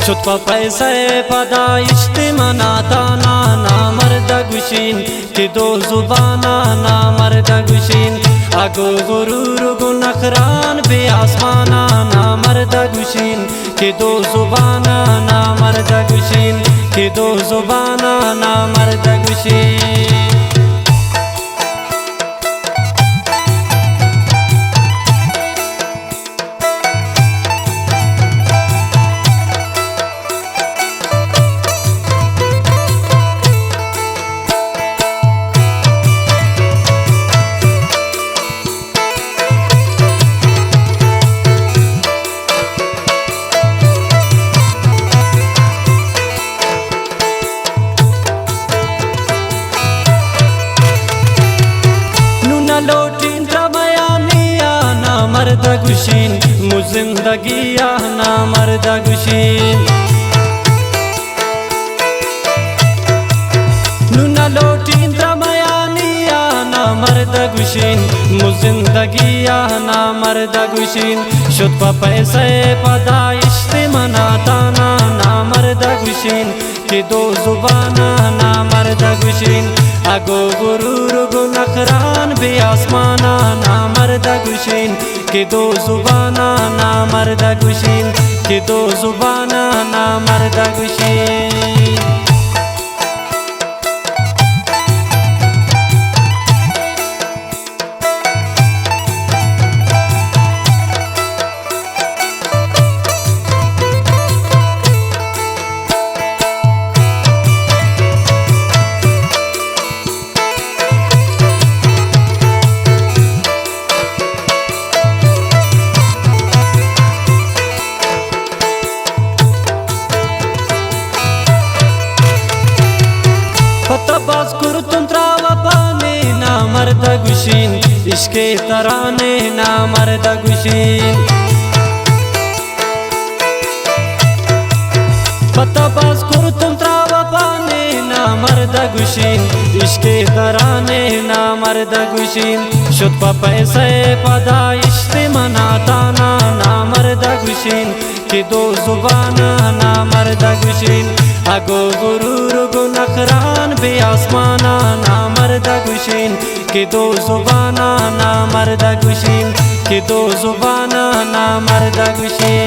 شد با پیسه پدا اجتماع دانا نامرد گوشین که دو زبانا نامرد گوشین اگو غرور و گنخران بی آسمانا نامرد گوشین که دو زبانا نامرد گوشین که دو زبانا نامرد گوشین مرد گوشین مو زندگی آنا مرد گوشین نونا لوٹین درمیانی آنا مرد گوشین مو زندگی آنا مرد گوشین شد پا پیسه پدا اجتماع دانا نامرد گوشین که دو زبانا نامرد گوشین اگو غرور و گنخران بی آسمانا نامرد گوشین که دو زبانا نامرد گوشین که دو زبانا نامرد گوشین باز کرتم تراوا پانی نامرد گوشین عشق ترانه نامرد گوشین پتا باز کرتم تراوا پانی نامرد گوشین عشق ترانه نامرد گوشین شد پا پیسه پدا اجتماع دانا نامرد گوشین که دو زبانا نامرد گوشین اگو غرور و گنخران بی آسمانا نامرد گوشین که دو زبانا نامرد گوشین که دو زبانا نامرد گوشین